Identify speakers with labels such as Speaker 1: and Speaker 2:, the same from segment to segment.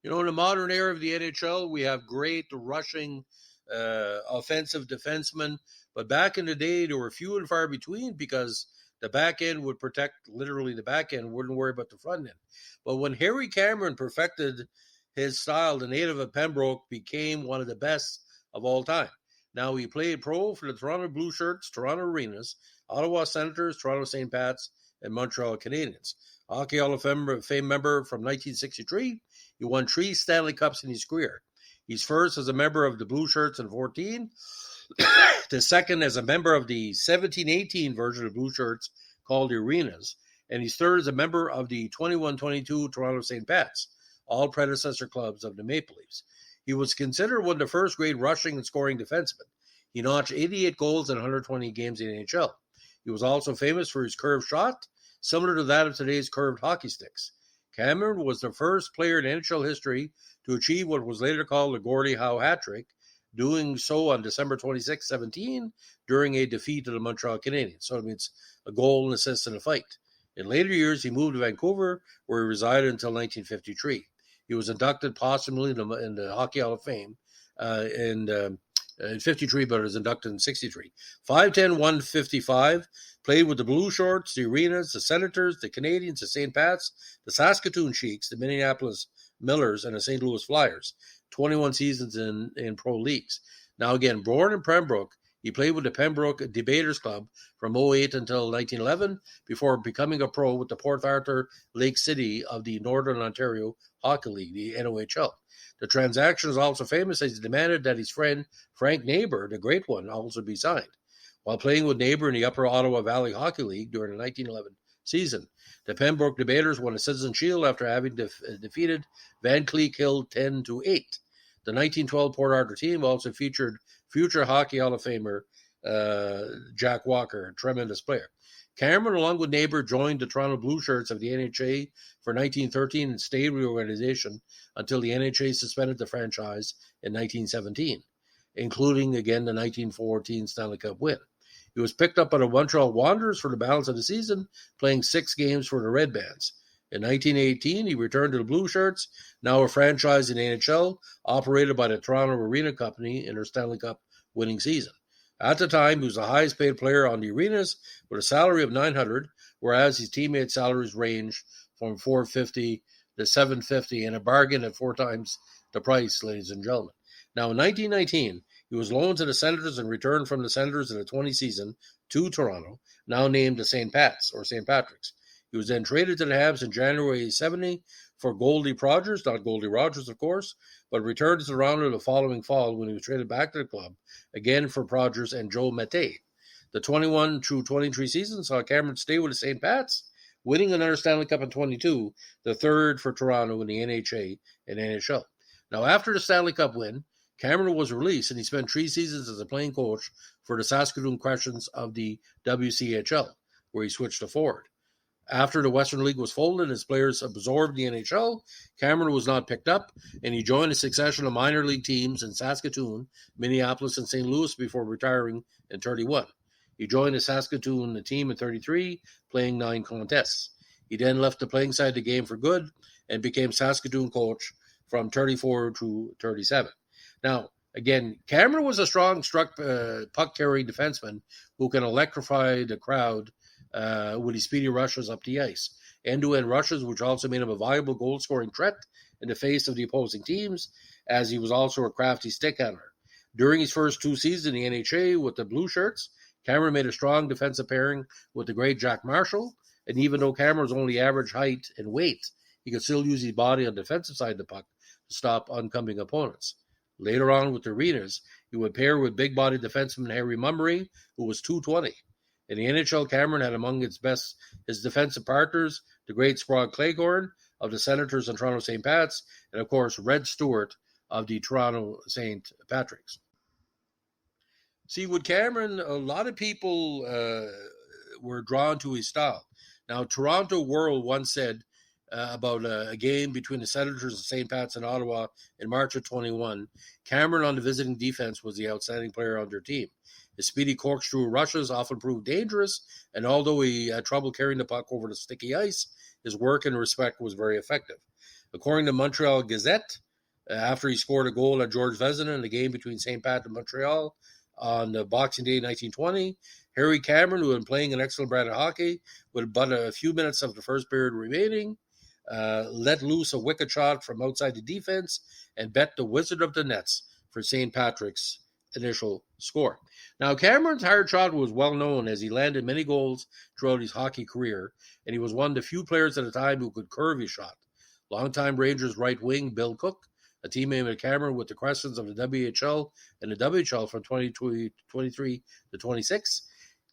Speaker 1: In the modern era of the NHL, we have great rushing offensive defensemen, but back in the day, there were few and far between because the back end would protect literally the back end, wouldn't worry about the front end. But when Harry Cameron perfected his style, the native of Pembroke became one of the best of all time. Now, he played pro for the Toronto Blue Shirts, Toronto Arenas, Ottawa Senators, Toronto St. Pats, and Montreal Canadiens. Hockey Hall of Fame member from 1963, he won 3 Stanley Cups in his career. He's first as a member of the Blue Shirts in 14, the second as a member of the 17-18 version of Blue Shirts called the Arenas, and he's third as a member of the 21-22 Toronto St. Pats, all predecessor clubs of the Maple Leafs. He was considered one of the first great rushing and scoring defensemen. He notched 88 goals in 120 games in the NHL. He was also famous for his curved shot, similar to that of today's curved hockey sticks. Cameron was the first player in NHL history to achieve what was later called the Gordie Howe hat trick, doing so on December 26, 17, during a defeat of the Montreal Canadiens. So it means a goal, an assist, and a fight. In later years, he moved to Vancouver, where he resided until 1953. He was inducted posthumously in the Hockey Hall of Fame in 53, but was inducted in 63. 5'10", 155, played with the Blue Shorts, the Arenas, the Senators, the Canadiens, the St. Pats, the Saskatoon Sheiks, the Minneapolis Millers, and the St. Louis Flyers. 21 seasons in pro leagues. Now again, born in Pembroke, he played with the Pembroke Debaters Club from 08 until 1911 before becoming a pro with the Port Arthur Lake City of the Northern Ontario Hockey League, the NOHL. The transaction is also famous as he demanded that his friend Frank Neighbor, the great one, also be signed. While playing with Neighbor in the Upper Ottawa Valley Hockey League during the 1911 season, the Pembroke Debaters won a Citizen Shield after having defeated Van Cleek Hill 10-8. The 1912 Port Arthur team also featured future Hockey Hall of Famer Jack Walker, a tremendous player. Cameron, along with Neighbor, joined the Toronto Blue Shirts of the NHA for 1913 and stayed with the organization until the NHA suspended the franchise in 1917, including, again, the 1914 Stanley Cup win. He was picked up by the Montreal Wanderers for the balance of the season, playing 6 games for the Red Bands. In 1918, he returned to the Blue Shirts, now a franchise in the NHL, operated by the Toronto Arena Company in their Stanley Cup winning season. At the time, he was the highest paid player on the Arenas with a salary of $900, whereas his teammates' salaries ranged from $450 to $750, and a bargain at 4 times the price, ladies and gentlemen. Now, in 1919, he was loaned to the Senators and returned from the Senators in the 20 season to Toronto, now named the St. Pats or St. Patrick's. He was then traded to the Habs in January 70 for Goldie Rogers, not Goldie Rogers, of course, but returned to Toronto the following fall when he was traded back to the club, again for Rogers and Joe Mete. The 21 through 23 season saw Cameron stay with the St. Pats, winning another Stanley Cup in 22, the third for Toronto in the NHA and NHL. Now, after the Stanley Cup win, Cameron was released and he spent 3 seasons as a playing coach for the Saskatoon Crushers of the WCHL, where he switched to forward. After the Western League was folded and his players absorbed the NHL, Cameron was not picked up, and he joined a succession of minor league teams in Saskatoon, Minneapolis, and St. Louis before retiring in 31. He joined the Saskatoon team in 33, playing 9 contests. He then left the playing side of the game for good and became Saskatoon coach from 34 to 37. Now, again, Cameron was a strong puck-carrying defenseman who can electrify the crowd with his speedy rushes up the ice. End-to-end rushes, which also made him a viable goal-scoring threat in the face of the opposing teams, as he was also a crafty stick handler. During his first 2 seasons in the NHA with the Blue Shirts, Cameron made a strong defensive pairing with the great Jack Marshall, and even though Cameron was only average height and weight, he could still use his body on the defensive side of the puck to stop oncoming opponents. Later on with the Arenas, he would pair with big-bodied defenseman Harry Mummery, who was 220. In the NHL, Cameron had among his defensive partners the great Sprague Cleghorn of the Senators and Toronto St. Pats, and of course Red Stewart of the Toronto St. Patrick's. See, with Cameron, a lot of people were drawn to his style. Now, Toronto World once said about a game between the Senators and St. Pat's in Ottawa in March of 21, Cameron on the visiting defense was the outstanding player on their team. His speedy corkscrew rushes often proved dangerous, and although he had trouble carrying the puck over the sticky ice, his work and respect was very effective. According to Montreal Gazette, after he scored a goal at George Vezina in the game between St. Pat and Montreal on Boxing Day 1920, Harry Cameron, who had been playing an excellent brand of hockey, with but a few minutes of the first period remaining, let loose a wicked shot from outside the defense and bet the Wizard of the Nets for St. Patrick's initial score. Now, Cameron's hard shot was well known as he landed many goals throughout his hockey career, and he was one of the few players at the time who could curve his shot. Longtime Rangers right wing Bill Cook, a teammate of Cameron with the Crescents of the WHL and the WHL from 2023 to 26,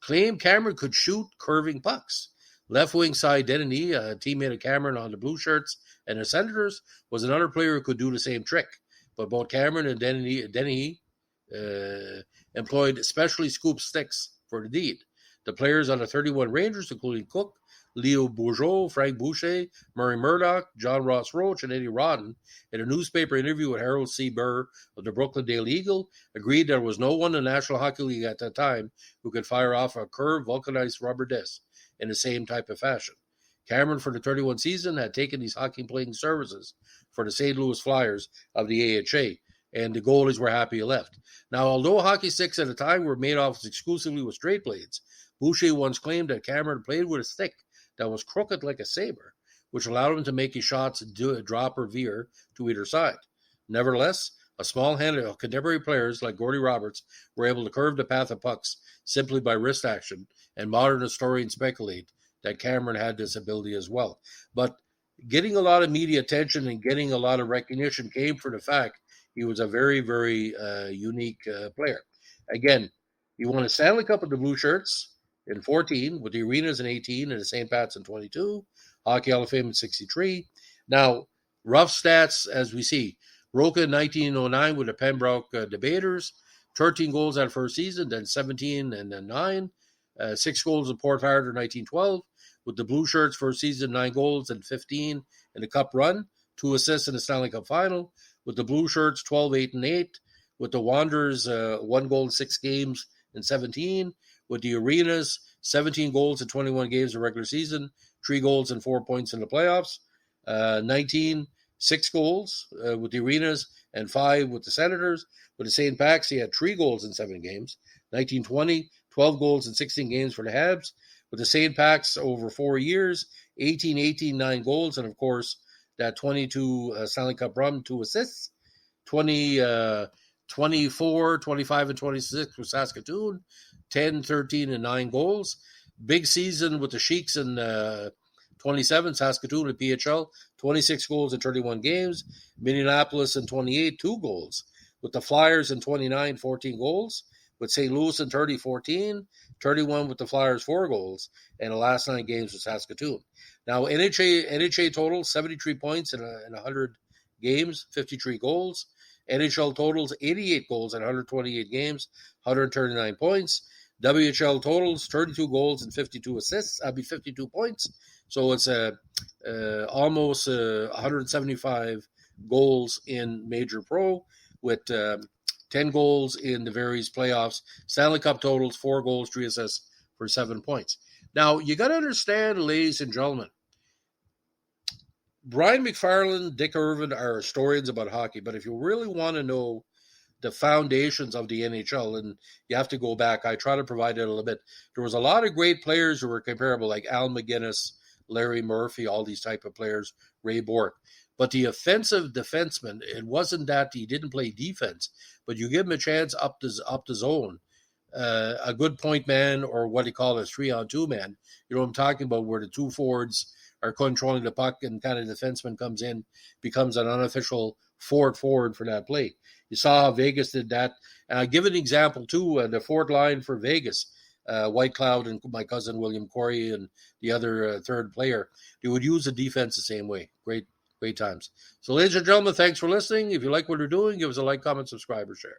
Speaker 1: claimed Cameron could shoot curving pucks. Left wing Cy Denny, a teammate of Cameron on the Blue Shirts and the Senators, was another player who could do the same trick. But both Cameron and Denny employed specially scooped sticks for the deed. The players on the 31 Rangers, including Cook, Leo Bourgeau, Frank Boucher, Murray Murdoch, John Ross Roach, and Eddie Rodden, in a newspaper interview with Harold C. Burr of the Brooklyn Daily Eagle, agreed there was no one in the National Hockey League at that time who could fire off a curved, vulcanized rubber disc in the same type of fashion. Cameron, for the 31 season, had taken these hockey playing services for the St. Louis Flyers of the AHA, and the goalies were happy he left. Now, although hockey sticks at the time were made off exclusively with straight blades, Boucher once claimed that Cameron played with a stick that was crooked like a saber, which allowed him to make his shots drop or veer to either side. Nevertheless, a small handful of contemporary players like Gordie Roberts were able to curve the path of pucks simply by wrist action, and modern historians speculate that Cameron had this ability as well. But getting a lot of media attention and getting a lot of recognition came from the fact he was a very, very unique player. Again, he won a Stanley Cup with the Blue Shirts in 14, with the Arenas in 18, and the St. Pat's in 22, Hockey Hall of Fame in 63. Now, rough stats as we see. Roca in 1909 with the Pembroke Debaters, 13 goals that first season, then 17 and then 9. 6 goals in Port Harder in 1912. With the Blue Shirts first season, 9 goals and 15 in the Cup run, 2 assists in the Stanley Cup final. With the Blue Shirts, 12, 8, and 8. With the Wanderers, 1 goal in 6 games in 17. With the Arenas, 17 goals in 21 games in regular season, 3 goals and 4 points in the playoffs. 19, 6 goals with the Arenas and 5 with the Senators. With the St. Pax, he had 3 goals in 7 games. 1920, 12 goals in 16 games for the Habs. With the St. Pax over 4 years, 18, 9 goals, and of course, that 22 Stanley Cup run, 2 assists. 24, 25, and 26 with Saskatoon, 10, 13, and 9 goals. Big season with the Sheiks in 27, Saskatoon at PHL, 26 goals in 31 games. Minneapolis in 28, 2 goals. With the Flyers in 29, 14 goals. With St. Louis in 30, 14. 31 with the Flyers, 4 goals. And the last 9 games with Saskatoon. Now, NHA total, 73 points in 100 games, 53 goals. NHL totals 88 goals in 128 games, 139 points. WHL totals 32 goals and 52 assists. 52 points. So it's almost 175 goals in Major Pro with 10 goals in the various playoffs. Stanley Cup totals 4 goals, 3 assists for 7 points. Now, you got to understand, ladies and gentlemen, Brian McFarland, Dick Irvin are historians about hockey, but if you really want to know the foundations of the NHL, and you have to go back, I try to provide it a little bit. There was a lot of great players who were comparable, like Al McGuinness, Larry Murphy, all these type of players, Ray Bourque. But the offensive defenseman, it wasn't that he didn't play defense, but you give him a chance up the zone. A good point man, or what they call a 3-on-2 man. You know what I'm talking about, where the 2 forwards are controlling the puck and kind of defenseman comes in, becomes an unofficial forward for that play. You saw how Vegas did that. And I'll give an example, too, the fourth line for Vegas, White Cloud and my cousin William Corey and the other third player, they would use the defense the same way. Great times. So, ladies and gentlemen, thanks for listening. If you like what we're doing, give us a like, comment, subscribe, or share.